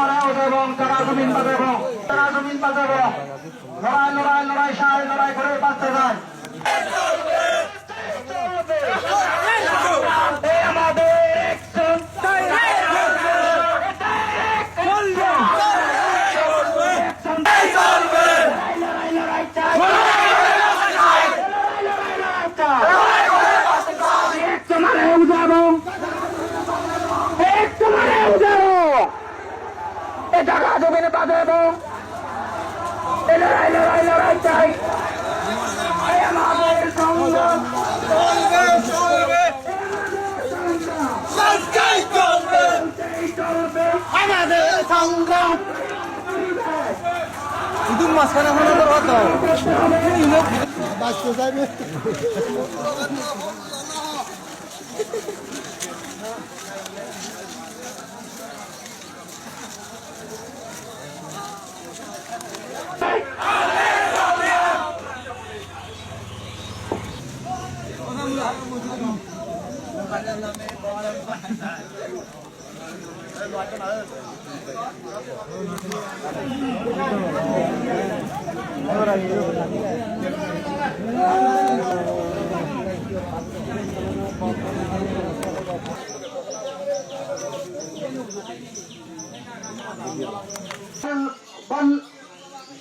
মানে এবং তারা জমিন বাজাবো, তারা জমিন বাজাবো। লড়াই লড়াই লড়াই সায় লড়াই করে বাঁচতে যায়। আমাদের টাকা জমিনে বাজাবো, লড়াই লড়াই লড়াই চাই। আমাদের সংগ্রাম আমাদের সংগ্রাম শুধু মাঝখানে হলো তো হতো বাঁচতে চাইবে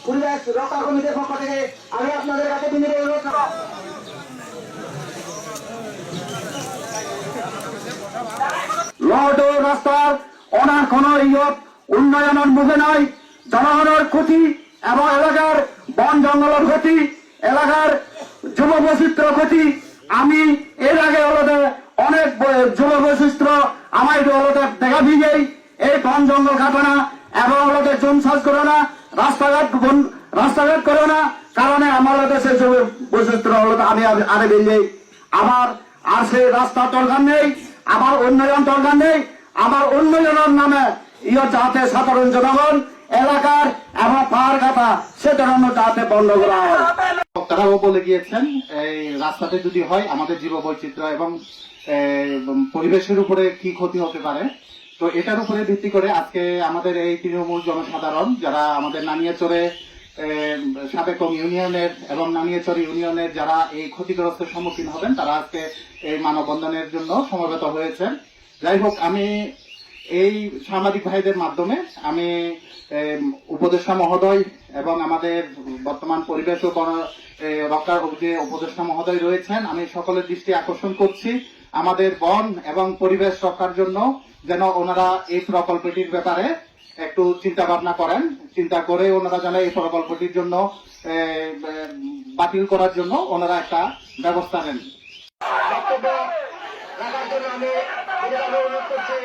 পরিবেশ রক্ষা কমিটির পক্ষ থেকে আমি আপনাদের কাছে বিনীত অনুরোধ করব। লর্ড রাস্তার অনার কোন উন্নয়নের মুখে নয়, জনগণের ক্ষতি এবং এলাকার বন জঙ্গলের ক্ষতি, এলাকার যুব বৈচিত্র্য ক্ষতি। আমি এর আগে হলতে অনেক যুব বৈচিত্র্য আমার হলতে দেখা দিয়ে এই বন জঙ্গল কাটে না এবং হলতে জনসাজ করে না, রাস্তাঘাট করে না, কারণে আমার দেশের যুব বৈচিত্র্য হলতে আমি আরে বেরিয়ে আমার আর সেই রাস্তা দরকার নেই, আমার উন্নয়ন দরকার নেই। আমার উন্নয়নের নামে যাতে সাধারণ জনগণ এলাকার এবং পাহাড় কাটা সে ধরনের যাতে বন্ধ করা হয়। তারাও বলে গিয়েছেন এই রাস্তাতে যদি হয় আমাদের জীব বৈচিত্র্য এবং পরিবেশের উপরে কি ক্ষতি হতে পারে। তো এটার উপরে ভিত্তি করে আজকে আমাদের এই তৃণমূল জনসাধারণ যারা আমাদের নানিয়াচরে সাবেকম ইউনিয়নের এবং নানিয়াচর ইউনিয়নের যারা এই ক্ষতিগ্রস্ত সম্মুখীন হবেন তারা আজকে এই মানববন্ধনের জন্য সমবেত হয়েছেন। যাই হোক, আমি এই সাংবাদিক ভাইদের মাধ্যমে আমি উপদেষ্টা মহোদয় এবং আমাদের বর্তমান পরিবেশ ও রক্ষার যে উপদেষ্টা মহোদয় রয়েছেন, আমি সকলের দৃষ্টি আকর্ষণ করছি আমাদের বন এবং পরিবেশ রক্ষার জন্য যেন ওনারা এই প্রকল্পটির ব্যাপারে একটু চিন্তা ভাবনা করেন, চিন্তা করে ওনারা যেন এই প্রকল্পটির জন্য বাতিল করার জন্য ওনারা একটা ব্যবস্থা নেন। রাখার জন্য আমি অনুরোধ করছি।